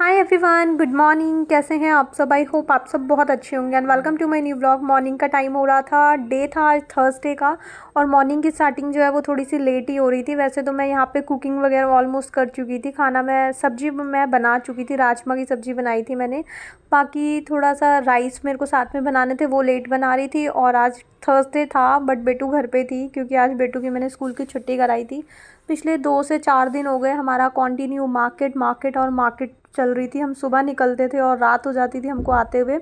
Hi everyone, good morning. कैसे हैं आप सब? आई होप आप सब बहुत अच्छे होंगे and welcome to my new blog. Morning का टाइम हो रहा था, डे था आज थर्सडे का, और मॉर्निंग की स्टार्टिंग जो है वो थोड़ी सी लेट ही हो रही थी। वैसे तो मैं यहाँ पे कुकिंग वगैरह ऑलमोस्ट कर चुकी थी। खाना मैं सब्जी मैं बना चुकी थी, राजमा की सब्ज़ी बनाई थी मैंने। बाकी थोड़ा सा राइस मेरे को साथ में बनाने थे, वो लेट बना रही थी। और आज थर्सडे था बट बेटू घर पे थी, क्योंकि आज बेटू की मैंने स्कूल की छुट्टी कराई थी। पिछले 2 से 4 दिन हो गए हमारा कंटिन्यू मार्केट मार्केट और मार्केट चल रही थी। हम सुबह निकलते थे और रात हो जाती थी हमको आते हुए।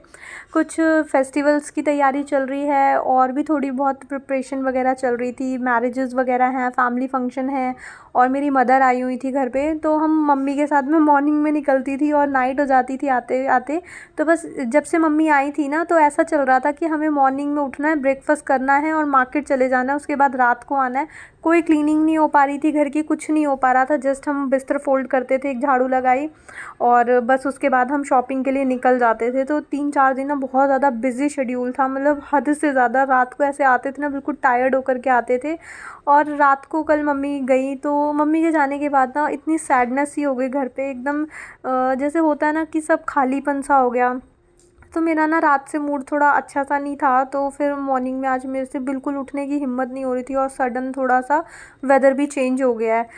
कुछ फेस्टिवल्स की तैयारी चल रही है और भी थोड़ी बहुत प्रिपरेशन वगैरह चल रही थी। मैरिजेस वगैरह हैं, फैमिली फंक्शन है, और मेरी मदर आई हुई थी घर पे। तो हम मम्मी के साथ में मॉर्निंग में निकलती थी और नाइट हो जाती थी आते आते। तो बस जब से मम्मी आई थी ना, तो ऐसा चल रहा था कि हमें मॉर्निंग में उठना है, ब्रेकफास्ट करना है और मार्केट चले जाना है, उसके बाद रात को आना है। कोई क्लीनिंग नहीं हो पा रही थी घर की, कुछ नहीं हो पा रहा था। जस्ट हम बिस्तर फोल्ड करते थे, एक झाड़ू लगाई और बस उसके बाद हम शॉपिंग के लिए निकल जाते थे। तो 3-4 दिन ना बहुत ज़्यादा बिजी शेड्यूल था, मतलब हद से ज़्यादा। रात को ऐसे आते थे ना, बिल्कुल टायर्ड होकर के आते थे। और रात को कल मम्मी गई, तो मम्मी के जाने के बाद ना इतनी सैडनेस ही हो गई घर पे एकदम। जैसे होता है ना कि सब खालीपन सा हो गया। तो मेरा ना रात से मूड थोड़ा अच्छा सा नहीं था, तो फिर मॉर्निंग में आज मेरे से बिल्कुल उठने की हिम्मत नहीं हो रही थी। और सडन थोड़ा सा वेदर भी चेंज हो गया है,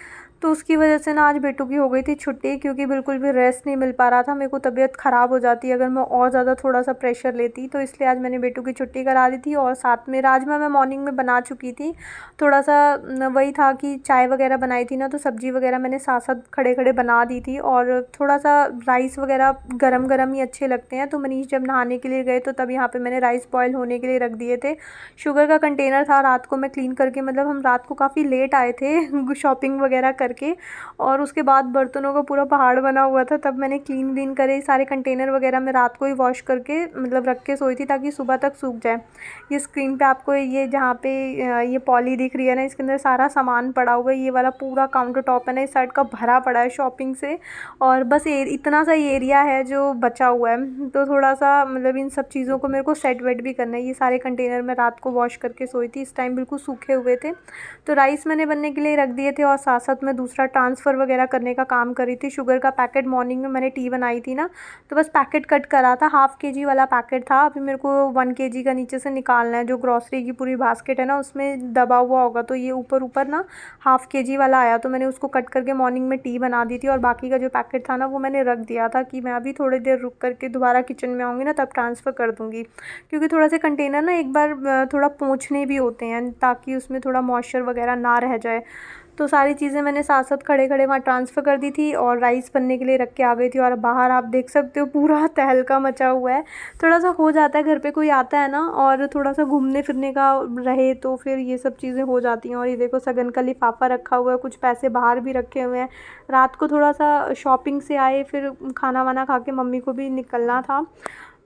तो उसकी वजह से ना आज बेटू की हो गई थी छुट्टी, क्योंकि बिल्कुल भी रेस्ट नहीं मिल पा रहा था। मेरे को तबीयत ख़राब हो जाती अगर मैं और ज़्यादा थोड़ा सा प्रेशर लेती, तो इसलिए आज मैंने बेटू की छुट्टी करा दी थी। और साथ में राजमा मैं मॉर्निंग में बना चुकी थी। थोड़ा सा वही था कि चाय वगैरह बनाई थी ना, तो सब्ज़ी वगैरह मैंने साथ साथ खड़े खड़े बना दी थी। और थोड़ा सा राइस वगैरह गरम गरम ही अच्छे लगते हैं, तो मनीष जब नहाने के लिए गए तो तब यहाँ पे मैंने राइस बॉयल होने के लिए रख दिए थे। शुगर का कंटेनर था, रात को मैं क्लीन करके, मतलब हम रात को काफ़ी लेट आए थे शॉपिंग वगैरह करके। और उसके बाद बर्तनों का पूरा पहाड़ बना हुआ था, तब मैंने क्लीन व्लीन करे सारे कंटेनर वगैरह। मैं रात को ही वॉश करके मतलब रख के सोई थी, ताकि सुबह तक सूख जाए। ये स्क्रीन पे आपको ये जहाँ पे ये पॉली दिख रही है ना, इसके अंदर सारा सामान पड़ा हुआ है। ये वाला पूरा काउंटर टॉप है ना, इस साइड का भरा पड़ा है शॉपिंग से। और बस इतना सा ये एरिया है जो बचा हुआ है, तो थोड़ा सा मतलब इन सब चीज़ों को मेरे को सेट वेट भी करना है। ये सारे कंटेनर मैं रात को वॉश करके सोई थी, इस टाइम बिल्कुल सूखे हुए थे। तो राइस मैंने बनने के लिए रख दिए थे, और साथ साथ मैं दूसरा ट्रांसफ़र वगैरह करने का काम कर रही थी। शुगर का पैकेट मॉर्निंग में मैंने टी बनाई थी ना, तो बस पैकेट कट करा था। हाफ़ केजी वाला पैकेट था, अभी मेरे को 1 केजी का नीचे से निकालना है। जो ग्रॉसरी की पूरी बास्केट है ना, उसमें दबा हुआ होगा, तो ये ऊपर ऊपर ना हाफ़ केजी वाला आया, तो मैंने उसको कट करके मॉर्निंग में टी बना दी थी। और बाकी का जो पैकेट था ना, वो मैंने रख दिया था कि मैं अभी थोड़ी देर रुक करके दोबारा किचन में आऊँगी ना, तब ट्रांसफ़र कर दूँगी। क्योंकि थोड़ा से कंटेनर ना एक बार थोड़ा पोंछने भी होते हैं, ताकि उसमें थोड़ा मॉइस्चर वगैरह ना रह जाए। तो सारी चीज़ें मैंने साथ साथ खड़े खड़े वहाँ ट्रांसफ़र कर दी थी, और राइस बनने के लिए रख के आ गई थी। और बाहर आप देख सकते हो पूरा तहलका मचा हुआ है। थोड़ा सा हो जाता है, घर पे कोई आता है ना और थोड़ा सा घूमने फिरने का रहे, तो फिर ये सब चीज़ें हो जाती हैं। और ये देखो सगन का लिफाफा रखा हुआ है, कुछ पैसे बाहर भी रखे हुए हैं। रात को थोड़ा सा शॉपिंग से आए, फिर खाना वाना खा के मम्मी को भी निकलना था।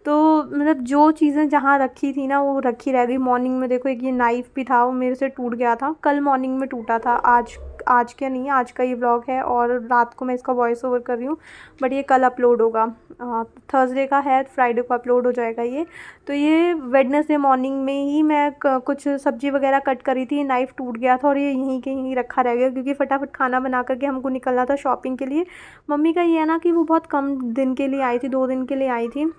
तो मतलब जो चीज़ें जहाँ रखी थी ना, वो रखी रह गई। मॉर्निंग में देखो एक ये नाइफ़ भी था, वो मेरे से टूट गया था, कल मॉर्निंग में टूटा था। आज आज क्या नहीं है, आज का ये व्लॉग है और रात को मैं इसका वॉइस ओवर कर रही हूँ, बट ये कल अपलोड होगा। थर्सडे का है, फ्राइडे को अपलोड हो जाएगा ये। तो ये वेडनेसडे मॉर्निंग में ही मैं कुछ सब्ज़ी वगैरह कट करी थी, नाइफ़ टूट गया था और ये यहीं के यहीं रखा रह गया, क्योंकि फटाफट खाना बना करके हमको निकलना था शॉपिंग के लिए। मम्मी का ये है ना कि वो बहुत कम दिन के लिए आई थी, 2 दिन के लिए आई थी,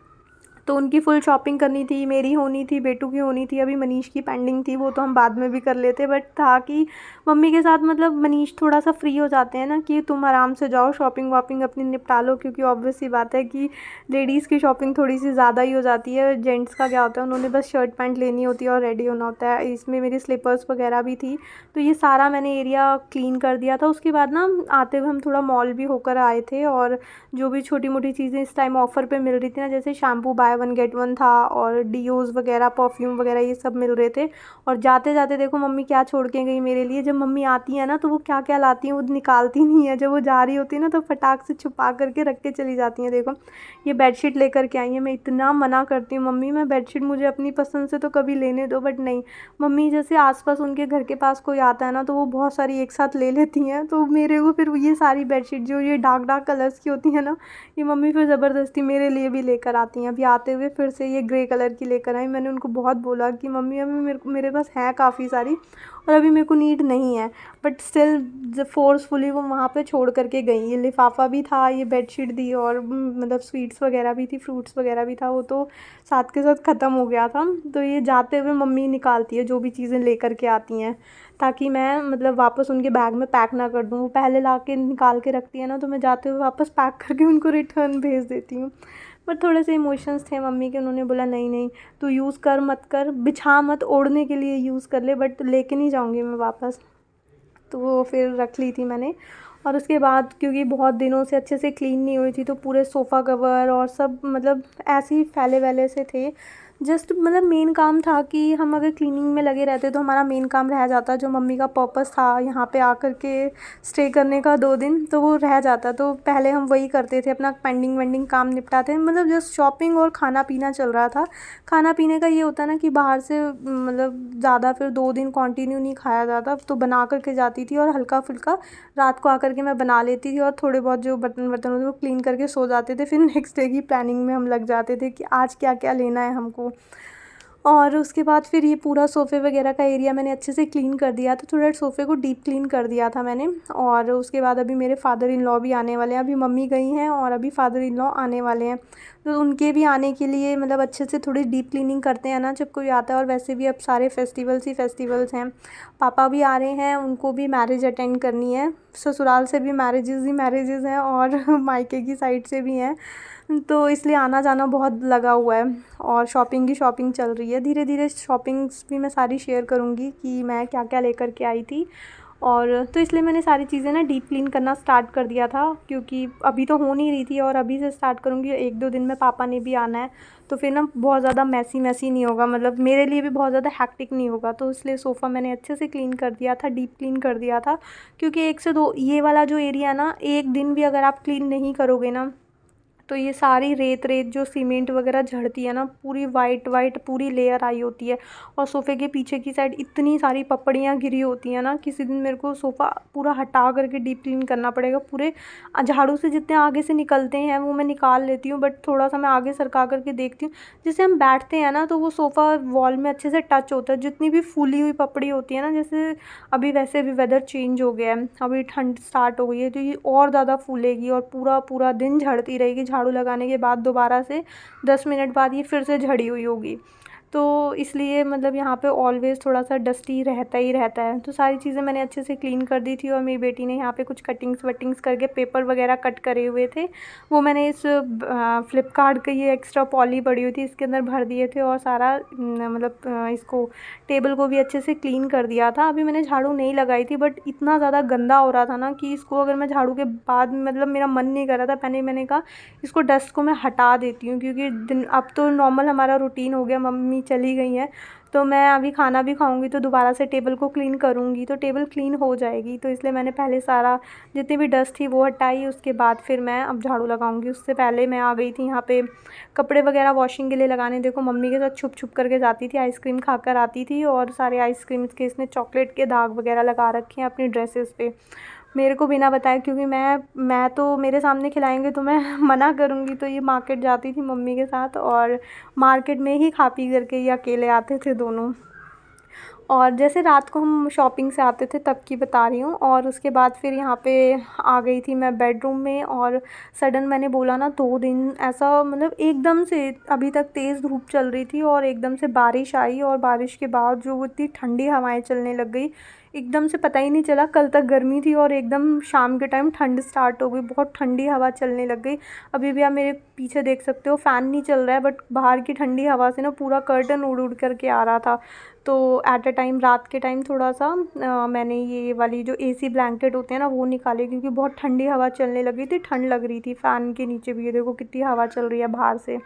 तो उनकी फुल शॉपिंग करनी थी, मेरी होनी थी, बेटू की होनी थी, अभी मनीष की पेंडिंग थी, वो तो हम बाद में भी कर लेते। बट था कि मम्मी के साथ मतलब मनीष थोड़ा सा फ्री हो जाते हैं ना, कि तुम आराम से जाओ शॉपिंग वॉपिंग अपनी निपटा लो, क्योंकि ऑब्वियस सी बात है कि लेडीज़ की शॉपिंग थोड़ी सी ज़्यादा ही हो जाती है। जेंट्स का क्या होता है, उन्होंने बस शर्ट पैंट लेनी होती है और रेडी होना होता है। इसमें मेरी स्लीपर्स वगैरह भी थी, तो ये सारा मैंने एरिया क्लीन कर दिया था। उसके बाद ना आते हुए हम थोड़ा मॉल भी होकर आए थे, और जो भी छोटी मोटी चीज़ें इस टाइम ऑफ़र पे मिल रही थी ना, जैसे शैम्पू बाय 1 गेट 1 था, और डीओज़ वगैरह, परफ्यूम वगैरह, ये सब मिल रहे थे। और जाते जाते देखो मम्मी क्या छोड़ के गई मेरे लिए। जब मम्मी आती है ना, तो वो क्या क्या लाती हैं वो निकालती नहीं है। जब वो जा रही होती है ना, तो फटाक से छुपा करके रख के चली जाती हैं। देखो ये बेडशीट लेकर के आई हैं, मैं इतना मना करती हूँ, मम्मी मैं बेडशीट मुझे अपनी पसंद से तो कभी लेने दो, बट नहीं। मम्मी जैसे आसपास उनके घर के पास कोई आता है ना, तो वो बहुत सारी एक साथ ले लेती हैं, तो मेरे को फिर ये सारी बेडशीट जो ये डार्क डार्क कलर्स की होती हैं ना, ये मम्मी फिर ज़बरदस्ती मेरे लिए भी लेकर आती हैं। अभी जाते हुए फिर से ये ग्रे कलर की लेकर आई। मैंने उनको बहुत बोला कि मम्मी अभी मेरे पास है काफ़ी सारी और अभी मेरे को नीड नहीं है, बट स्टिल फोर्सफुली वो वहाँ पे छोड़ करके गई। ये लिफ़ाफ़ा भी था, ये बेडशीट दी और मतलब स्वीट्स वगैरह भी थी, फ्रूट्स वगैरह भी था, वो तो साथ के साथ ख़त्म हो गया था। तो ये जाते हुए मम्मी निकालती है जो भी चीज़ें लेकर के आती हैं, ताकि मैं मतलब वापस उनके बैग में पैक ना कर दूँ। वो पहले ला के निकाल के रखती है ना, तो मैं जाते हुए वापस पैक करके उनको रिटर्न भेज देती हूँ। बट थोड़े से इमोशंस थे मम्मी के, उन्होंने बोला नहीं नहीं तू यूज़ कर मत कर, बिछा मत, ओढ़ने के लिए यूज़ कर ले, बट लेके नहीं जाऊँगी मैं वापस। तो वो फिर रख ली थी मैंने। और उसके बाद क्योंकि बहुत दिनों से अच्छे से क्लीन नहीं हुई थी, तो पूरे सोफ़ा कवर और सब मतलब ऐसे ही फैले वैले से थे। जस्ट मतलब मेन काम था कि हम अगर क्लीनिंग में लगे रहते तो हमारा मेन काम रह जाता, जो मम्मी का पर्पस था यहाँ पे आकर के स्टे करने का 2 दिन, तो वो रह जाता। तो पहले हम वही करते थे, अपना पेंडिंग वेंडिंग काम निपटाते, मतलब जस्ट शॉपिंग और खाना पीना चल रहा था। खाना पीने का ये होता ना कि बाहर से मतलब ज़्यादा फिर 2 दिन कंटिन्यू नहीं खाया जाता, तो बना कर के जाती थी और हल्का फुल्का रात को आकर के मैं बना लेती थी, और थोड़े बहुत जो बर्तन वर्तन होते वो क्लीन करके सो जाते थे। फिर नेक्स्ट डे की प्लानिंग में हम लग जाते थे कि आज क्या क्या लेना है हमको। और उसके बाद फिर ये पूरा सोफ़े वगैरह का एरिया मैंने अच्छे से क्लीन कर दिया था, थोड़ा सोफ़े को डीप क्लीन कर दिया था मैंने। और उसके बाद अभी मेरे फादर इन लॉ भी आने वाले हैं, अभी मम्मी गई हैं और अभी फादर इन लॉ आने वाले हैं, तो उनके भी आने के लिए मतलब अच्छे से थोड़ी डीप क्लीनिंग करते हैं ना जब कोई आता है। और वैसे भी अब सारे फेस्टिवल्स ही फेस्टिवल्स हैं, पापा भी आ रहे हैं, उनको भी मैरिज अटेंड करनी है, ससुराल से भी मैरिजेज़ ही मैरिजेज़ हैं और मायके की साइड से भी हैं, तो इसलिए आना जाना बहुत लगा हुआ है। और शॉपिंग की शॉपिंग चल रही है, धीरे धीरे शॉपिंग्स भी मैं सारी शेयर करूँगी कि मैं क्या क्या लेकर के आई थी। और तो इसलिए मैंने सारी चीज़ें ना डीप क्लीन करना स्टार्ट कर दिया था, क्योंकि अभी तो हो नहीं रही थी और अभी से स्टार्ट करूँगी। 1-2 दिन में पापा ने भी आना है, तो फिर ना बहुत ज़्यादा मैसी मैसी नहीं होगा, मतलब मेरे लिए भी बहुत ज़्यादा हैक्टिक नहीं होगा। तो इसलिए सोफ़ा मैंने अच्छे से क्लीन कर दिया था, डीप क्लीन कर दिया था, क्योंकि 1 से 2 ये वाला जो एरिया है ना, 1 दिन भी अगर आप क्लीन नहीं करोगे ना, तो ये सारी रेत रेत जो सीमेंट वगैरह झड़ती है ना, पूरी वाइट वाइट पूरी लेयर आई होती है। और सोफ़े के पीछे की साइड इतनी सारी पपड़ियाँ गिरी होती हैं ना, किसी दिन मेरे को सोफ़ा पूरा हटा करके डीप क्लीन करना पड़ेगा। पूरे झाड़ू से जितने आगे से निकलते हैं वो मैं निकाल लेती हूँ, बट थोड़ा सा मैं आगे सरका करके देखती हूँ, जिससे हम बैठते हैं ना तो वो सोफ़ा वॉल में अच्छे से टच होता है। जितनी भी फूली हुई पपड़ी होती है ना, जैसे अभी वैसे भी वेदर चेंज हो गया है, अभी ठंड स्टार्ट हो गई है, तो ये और ज़्यादा फूलेगी और पूरा पूरा दिन झड़ती रहेगी। झाड़ू लगाने के बाद दोबारा से 10 मिनट बाद ये फिर से झड़ी हुई होगी। तो इसलिए मतलब यहाँ पे ऑलवेज़ थोड़ा सा डस्टी रहता ही रहता है। तो सारी चीज़ें मैंने अच्छे से क्लीन कर दी थी, और मेरी बेटी ने यहाँ पे कुछ कटिंग्स वटिंग्स करके पेपर वगैरह कट करे हुए थे, वो मैंने इस फ्लिपकार्ट के ये एक्स्ट्रा पॉली पड़ी हुई थी इसके अंदर भर दिए थे, और सारा मतलब इसको टेबल को भी अच्छे से क्लीन कर दिया था। अभी मैंने झाड़ू नहीं लगाई थी, बट इतना ज़्यादा गंदा हो रहा था ना कि इसको अगर मैं झाड़ू के बाद मतलब मेरा मन नहीं कर रहा था, पहले मैंने कहा इसको डस्ट को मैं हटा देती हूँ, क्योंकि दिन अब तो नॉर्मल हमारा रूटीन हो गया, मम्मी चली गई हैं, तो मैं अभी खाना भी खाऊंगी तो दोबारा से टेबल को क्लीन करूँगी तो टेबल क्लीन हो जाएगी। तो इसलिए मैंने पहले सारा जितनी भी डस्ट थी वो हटाई, उसके बाद फिर मैं अब झाड़ू लगाऊंगी। उससे पहले मैं आ गई थी यहाँ पे कपड़े वगैरह वॉशिंग के लिए लगाने। देखो मम्मी के साथ छुप छुप करके जाती थी, आइसक्रीम खाकर आती थी, और सारे आइसक्रीम के इसने चॉकलेट के दाग वगैरह लगा रखे हैं अपनी ड्रेसेस पे, मेरे को बिना बताए, क्योंकि मैं तो मेरे सामने खिलाएंगे तो मैं मना करूँगी। तो ये मार्केट जाती थी मम्मी के साथ, और मार्केट में ही खा पी करके ये अकेले आते थे दोनों। और जैसे रात को हम शॉपिंग से आते थे तब की बता रही हूँ। और उसके बाद फिर यहाँ पे आ गई थी मैं बेडरूम में, और सडन मैंने बोला ना 2 दिन ऐसा मतलब एकदम से, अभी तक तेज़ धूप चल रही थी और एकदम से बारिश आई, और बारिश के बाद जो वो इतनी ठंडी हवाएं चलने लग गई, एकदम से पता ही नहीं चला। कल तक गर्मी थी और एकदम शाम के टाइम ठंड स्टार्ट हो गई, बहुत ठंडी हवा चलने लग गई। अभी भी आप मेरे पीछे देख सकते हो फ़ैन नहीं चल रहा है, बट बाहर की ठंडी हवा से ना पूरा कर्टन उड़ उड़ करके आ रहा था। तो एट अ टाइम रात के टाइम थोड़ा सा मैंने ये वाली जो एसी ब्लैंकेट होते हैं ना वो निकाले, क्योंकि बहुत ठंडी हवा चलने लगी थी, ठंड लग रही थी फ़ैन के नीचे भी। ये देखो कितनी हवा चल रही है बाहर से।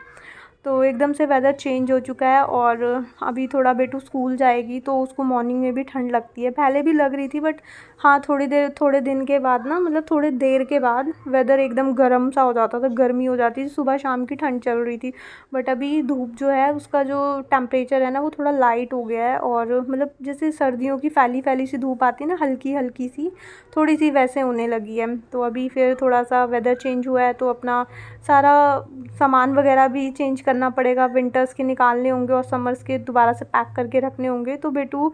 तो एकदम से वेदर चेंज हो चुका है, और अभी थोड़ा बेटू स्कूल जाएगी तो उसको मॉर्निंग में भी ठंड लगती है, पहले भी लग रही थी, बट हाँ थोड़े दिन के बाद ना, मतलब थोड़ी देर के बाद वेदर एकदम गर्म सा हो जाता था, गर्मी हो जाती थी, सुबह शाम की ठंड चल रही थी। बट अभी धूप जो है उसका जो टेम्परेचर है ना वो थोड़ा लाइट हो गया है, और मतलब जैसे सर्दियों की फैली फैली सी धूप आती है ना, हल्की हल्की सी थोड़ी सी वैसे होने लगी है। तो अभी फिर थोड़ा सा वेदर चेंज हुआ है, तो अपना सारा सामान वगैरह भी चेंज करना पड़ेगा, विंटर्स के निकालने होंगे और समर्स के दोबारा से पैक करके रखने होंगे। तो बेटू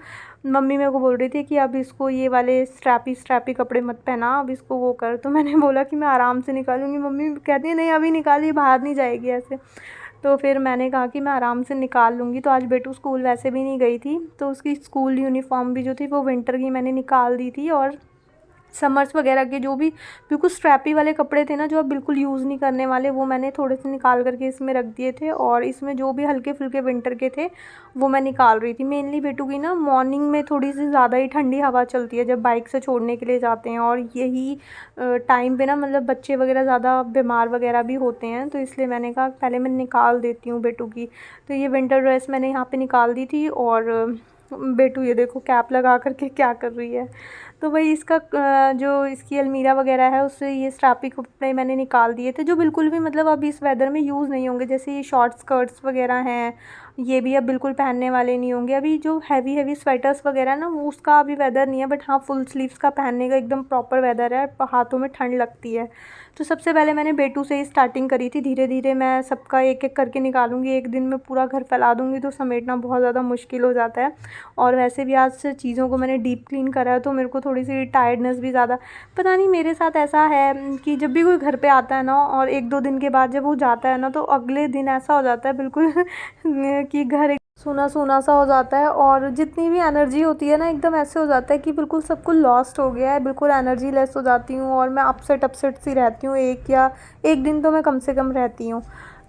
मम्मी मेरे को बोल रही थी कि अब इसको ये वाले स्ट्रैपी कपड़े मत पहना, अब इसको वो कर। तो मैंने बोला कि मैं आराम से निकालूंगी। मम्मी कहती है नहीं अभी निकालिए, बाहर नहीं जाएगी ऐसे। तो फिर मैंने कहा कि मैं आराम से निकाल लूँगी। तो आज बेटू स्कूल वैसे भी नहीं गई थी, तो उसकी स्कूल यूनिफ़ॉर्म भी जो थी वो विंटर की मैंने निकाल दी थी। और समर्स वगैरह के जो भी बिल्कुल स्ट्रैपी वाले कपड़े थे ना, जो अब बिल्कुल यूज़ नहीं करने वाले, वो मैंने थोड़े से निकाल करके इसमें रख दिए थे। और इसमें जो भी हल्के फुल्के विंटर के थे वो मैं निकाल रही थी। मेनली बेटू की ना मॉर्निंग में थोड़ी सी ज़्यादा ही ठंडी हवा चलती है जब बाइक से छोड़ने के लिए जाते हैं, और यही टाइम पे ना मतलब बच्चे वगैरह ज़्यादा बीमार वगैरह भी होते हैं। तो इसलिए मैंने कहा पहले मैं निकाल देती हूँ बेटू की। तो ये विंटर ड्रेस मैंने यहाँ पे निकाल दी थी। और बेटू ये देखो कैप लगा करके क्या कर रही है। तो वही इसका जो इसकी अलमीरा वगैरह है उससे ये स्ट्रैपी कपड़े मैंने निकाल दिए थे, जो बिल्कुल भी मतलब अब इस वेदर में यूज़ नहीं होंगे। जैसे ये शॉर्ट स्कर्ट्स वगैरह हैं, ये भी अब बिल्कुल पहनने वाले नहीं होंगे। अभी जो हैवी स्वेटर्स वगैरह ना, वो उसका अभी वेदर नहीं है, बट हाँ फुल स्लीव्स का पहनने का एकदम प्रॉपर वेदर है, हाथों में ठंड लगती है। तो सबसे पहले मैंने बेटू से ही स्टार्टिंग करी थी। धीरे धीरे मैं सबका एक एक करके निकालूंगी। एक दिन में पूरा घर फैला दूंगी तो समेटना बहुत ज़्यादा मुश्किल हो जाता है। और वैसे भी आज से चीज़ों को मैंने डीप क्लीन करा है, तो मेरे को थोड़ी सी टायर्डनेस भी ज़्यादा, पता नहीं मेरे साथ ऐसा है कि जब भी कोई घर पे आता है ना और 1-2 दिन के बाद जब वो जाता है ना, तो अगले दिन ऐसा हो जाता है बिल्कुल कि घर एक सूना सूना सा हो जाता है। और जितनी भी एनर्जी होती है ना, एकदम ऐसे हो जाता है कि बिल्कुल सब कुछ लॉस्ट हो गया है, बिल्कुल एनर्जी लेस हो जाती हूँ और मैं अपसेट सी रहती हूँ। एक दिन तो मैं कम से कम रहती हूँ।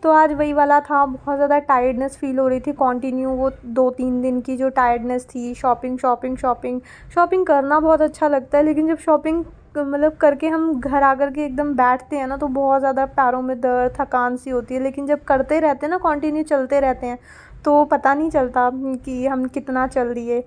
तो आज वही वाला था, बहुत ज़्यादा टायर्डनेस फ़ील हो रही थी कंटिन्यू। वो 2-3 दिन की जो टायर्डनेस थी, शॉपिंग करना बहुत अच्छा लगता है, लेकिन जब शॉपिंग मतलब करके हम घर आकर के एकदम बैठते हैं ना, तो बहुत ज़्यादा पैरों में दर्द, थकान सी होती है। लेकिन जब करते रहते हैं ना, कंटिन्यू चलते रहते हैं, तो पता नहीं चलता कि हम कितना चल दिए।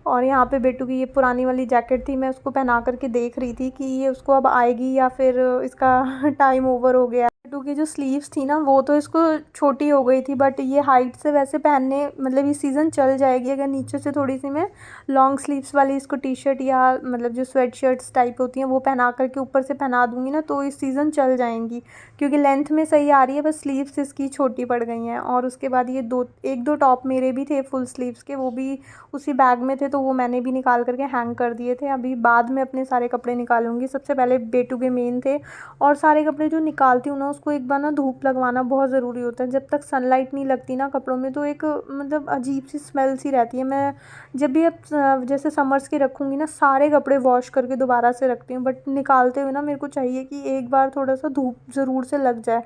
और यहाँ पे बेटू की ये पुरानी वाली जैकेट थी, मैं उसको पहना करके देख रही थी कि ये उसको अब आएगी या फिर इसका टाइम ओवर हो गया। बेटू की जो स्लीव्स थी ना, वो तो इसको छोटी हो गई थी, बट ये हाइट से वैसे पहनने मतलब ये सीज़न चल जाएगी अगर नीचे से थोड़ी सी मैं लॉन्ग स्लीव्स वाली इसको टी शर्ट या मतलब जो स्वेट शर्ट्स टाइप होती हैं वो पहना करके ऊपर से पहना दूँगी ना, तो इस सीज़न चल जाएंगी, क्योंकि लेंथ में सही आ रही है, बस स्लीव्स इसकी छोटी पड़ गई हैं। और उसके बाद ये 1-2 टॉप मेरे भी थे फुल स्लीव्स के, वो भी उसी बैग में थे, तो वो मैंने भी निकाल करके हैंग कर दिए थे। अभी बाद में अपने सारे कपड़े निकालूंगी, सबसे पहले बेटू के मेन थे। और सारे कपड़े जो निकालती हूँ ना, उसको एक बार ना धूप लगवाना बहुत ज़रूरी होता है। जब तक सनलाइट नहीं लगती ना कपड़ों में, तो एक मतलब अजीब सी स्मेल सी रहती है। मैं जब भी अब जैसे समर्स के रखूँगी ना, सारे कपड़े वॉश करके दोबारा से रखती हूँ, बट निकालते हुए ना मेरे को चाहिए कि एक बार थोड़ा सा धूप ज़रूर से लग जाए।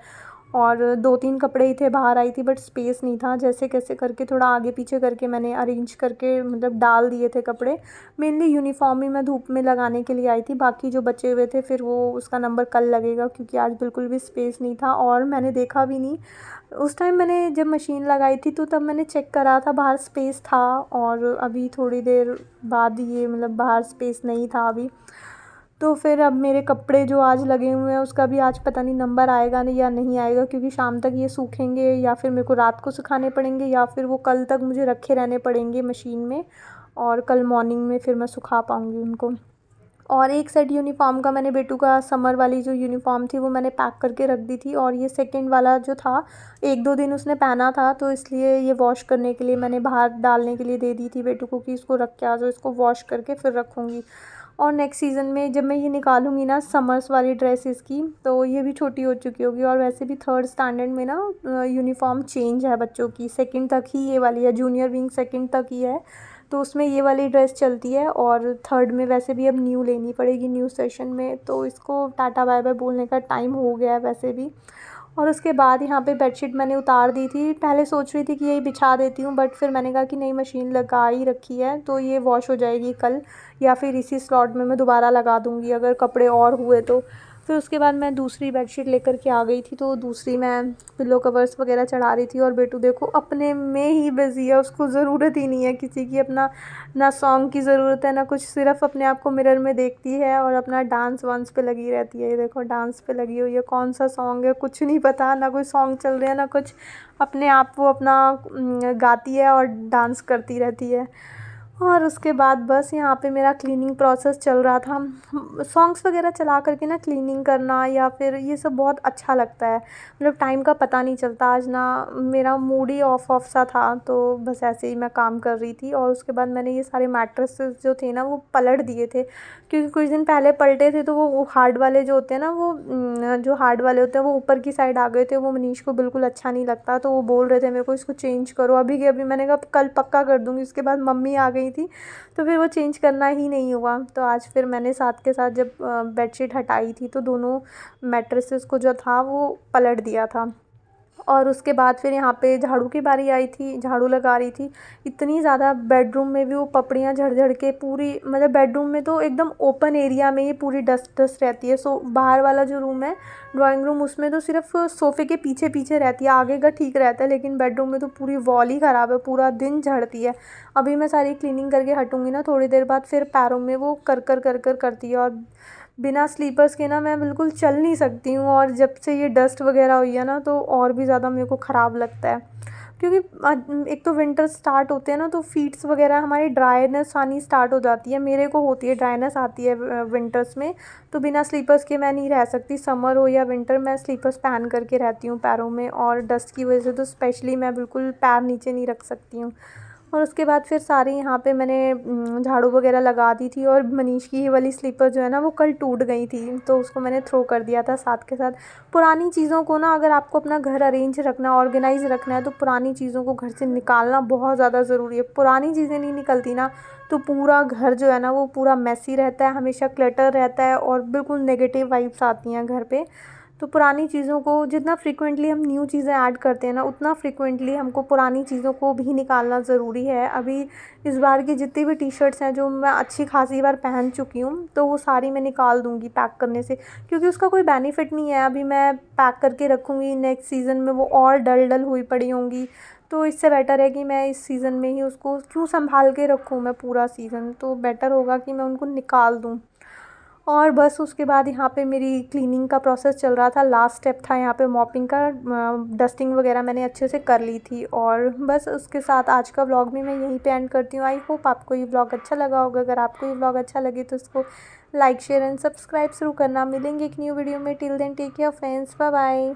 और 2-3 कपड़े ही थे, बाहर आई थी बट स्पेस नहीं था, जैसे कैसे करके थोड़ा आगे पीछे करके मैंने अरेंज करके मतलब डाल दिए थे कपड़े। मेनली यूनिफॉर्म ही मैं धूप में लगाने के लिए आई थी, बाकी जो बचे हुए थे फिर वो उसका नंबर कल लगेगा, क्योंकि आज बिल्कुल भी स्पेस नहीं था और मैंने देखा भी नहीं। उस टाइम मैंने जब मशीन लगाई थी तो तब मैंने चेक करा था, बाहर स्पेस था। और अभी थोड़ी देर बाद ये मतलब बाहर स्पेस नहीं था अभी। तो फिर अब मेरे कपड़े जो आज लगे हुए हैं उसका भी आज पता नहीं नंबर आएगा नहीं या नहीं आएगा, क्योंकि शाम तक ये सूखेंगे या फिर मेरे को रात को सुखाने पड़ेंगे या फिर वो कल तक मुझे रखे रहने पड़ेंगे मशीन में, और कल मॉर्निंग में फिर मैं सुखा पाऊँगी उनको। और एक सेट यूनिफ़ॉर्म का मैंने बेटू का समर वाली जो यूनिफ़ॉर्म थी वो मैंने पैक करके रख दी थी, और ये सेकंड वाला जो था 1-2 दिन उसने पहना था, तो इसलिए ये वॉश करने के लिए मैंने बाहर डालने के लिए दे दी थी बेटू को कि इसको रख के आ जाओ, इसको वॉश करके फिर रखूँगी। और नेक्स्ट सीज़न में जब मैं ये निकालूंगी ना समर्स वाली ड्रेसेस की, तो ये भी छोटी हो चुकी होगी। और वैसे भी 3rd स्टैंडर्ड में ना यूनिफ़ॉर्म चेंज है बच्चों की, 2nd तक ही ये वाली है, जूनियर विंग 2nd तक ही है, तो उसमें ये वाली ड्रेस चलती है। और 3rd में वैसे भी अब न्यू लेनी पड़ेगी न्यू सेशन में, तो इसको टाटा बाय बाय बोलने का टाइम हो गया है वैसे भी। और उसके बाद यहाँ पे बेडशीट मैंने उतार दी थी, पहले सोच रही थी कि यही बिछा देती हूँ, बट फिर मैंने कहा कि नहीं, मशीन लगा ही रखी है तो ये वॉश हो जाएगी कल, या फिर इसी स्लॉट में मैं दोबारा लगा दूँगी अगर कपड़े और हुए तो। फिर उसके बाद मैं दूसरी बेडशीट लेकर के आ गई थी, तो दूसरी मैं पिलो कवर्स वगैरह चढ़ा रही थी। और बेटू देखो अपने में ही बिज़ी है, उसको ज़रूरत ही नहीं है किसी की, अपना ना सॉन्ग की ज़रूरत है ना कुछ, सिर्फ अपने आप को मिरर में देखती है और अपना डांस वांस पे लगी रहती है। ये देखो डांस पे लगी हुई है, कौन सा सॉन्ग है कुछ नहीं पता, ना कोई सॉन्ग चल रहा है ना कुछ, अपने आप वो अपना गाती है और डांस करती रहती है। और उसके बाद बस यहाँ पे मेरा क्लीनिंग प्रोसेस चल रहा था। सॉन्ग्स वगैरह चला करके ना क्लीनिंग करना या फिर ये सब बहुत अच्छा लगता है, मतलब टाइम का पता नहीं चलता। आज ना मेरा मूड ही ऑफ ऑफ सा था, तो बस ऐसे ही मैं काम कर रही थी। और उसके बाद मैंने ये सारे मैट्रेसेस जो थे ना वो पलट दिए थे, क्योंकि कुछ दिन पहले पलटे थे तो वो हार्ड वाले जो होते हैं ना वो जो हार्ड वाले होते हैं वो ऊपर की साइड आ गए थे। वो मनीष को बिल्कुल अच्छा नहीं लगता, तो वो बोल रहे थे मेरे को इसको चेंज करो अभी के अभी। मैंने कहा कल पक्का कर दूँगी। उसके बाद मम्मी आ गई थी, तो फिर वो चेंज करना ही नहीं हुआ। तो आज फिर मैंने साथ के साथ जब बेडशीट हटाई थी तो दोनों मैट्रेसेस को जो था वो पलट दिया था। और उसके बाद फिर यहाँ पे झाड़ू की बारी आई थी, झाड़ू लगा रही थी। इतनी ज़्यादा बेडरूम में भी वो पपड़ियाँ झड़ झड़ के पूरी, मतलब बेडरूम में तो एकदम ओपन एरिया में ही पूरी डस्ट डस्ट रहती है। सो बाहर वाला जो रूम है ड्राइंग रूम, उसमें तो सिर्फ सोफ़े के पीछे पीछे रहती है, आगे का ठीक रहता है, लेकिन बेडरूम में तो पूरी वॉल ही ख़राब है, पूरा दिन झड़ती है। अभी मैं सारी क्लीनिंग करके हटूँगी ना थोड़ी देर बाद, फिर पैरों में वो कर कर कर कर करती है। और बिना स्लीपर्स के ना मैं बिल्कुल चल नहीं सकती हूँ। और जब से ये डस्ट वगैरह हुई है ना तो और भी ज़्यादा मेरे को ख़राब लगता है, क्योंकि एक तो विंटर स्टार्ट होते हैं ना तो फीट्स वगैरह हमारी ड्राइनेस आनी स्टार्ट हो जाती है। मेरे को होती है, ड्राइनेस आती है विंटर्स में, तो बिना स्लीपर्स के मैं नहीं रह सकती। समर हो या विंटर, मैं स्लीपर्स पहन करके रहती हूँ पैरों में। और डस्ट की वजह से तो स्पेशली मैं बिल्कुल पैर नीचे नहीं रख सकती हूँ। और उसके बाद फिर सारी यहाँ पे मैंने झाड़ू वगैरह लगा दी थी। और मनीष की ये वाली स्लीपर जो है ना वो कल टूट गई थी, तो उसको मैंने थ्रो कर दिया था साथ के साथ। पुरानी चीज़ों को ना, अगर आपको अपना घर अरेंज रखना, ऑर्गेनाइज रखना है, तो पुरानी चीज़ों को घर से निकालना बहुत ज़्यादा ज़रूरी है। पुरानी चीज़ें नहीं निकलती ना तो पूरा घर जो है ना वो पूरा मेसी रहता है, हमेशा क्लटर रहता है और बिल्कुल नेगेटिव वाइब्स आती हैं घर पे। तो पुरानी चीज़ों को जितना फ्रीक्वेंटली हम न्यू चीज़ें ऐड करते हैं ना, उतना फ्रीक्वेंटली हमको पुरानी चीज़ों को भी निकालना ज़रूरी है। अभी इस बार की जितनी भी टी शर्ट्स हैं जो मैं अच्छी खासी बार पहन चुकी हूँ, तो वो सारी मैं निकाल दूँगी पैक करने से, क्योंकि उसका कोई बेनिफिट नहीं है। अभी मैं पैक करके रखूँगी, नेक्स्ट सीज़न में वो और डल डल हुई पड़ी होंगी। तो इससे बेटर है कि मैं इस सीज़न में ही उसको क्यों संभाल के रखूँ मैं पूरा सीज़न, तो बेटर होगा कि मैं उनको निकाल दूँ। और बस उसके बाद यहाँ पे मेरी क्लीनिंग का प्रोसेस चल रहा था। लास्ट स्टेप था यहाँ पे मॉपिंग का, डस्टिंग वगैरह मैंने अच्छे से कर ली थी। और बस उसके साथ आज का व्लॉग भी मैं यहीं पे एंड करती हूँ। आई होप आपको ये व्लॉग अच्छा लगा होगा। अगर आपको ये व्लॉग अच्छा लगे तो इसको लाइक शेयर एंड सब्सक्राइब ज़रूर करना। मिलेंगे एक न्यू वीडियो में। Till then take care friends, bye bye.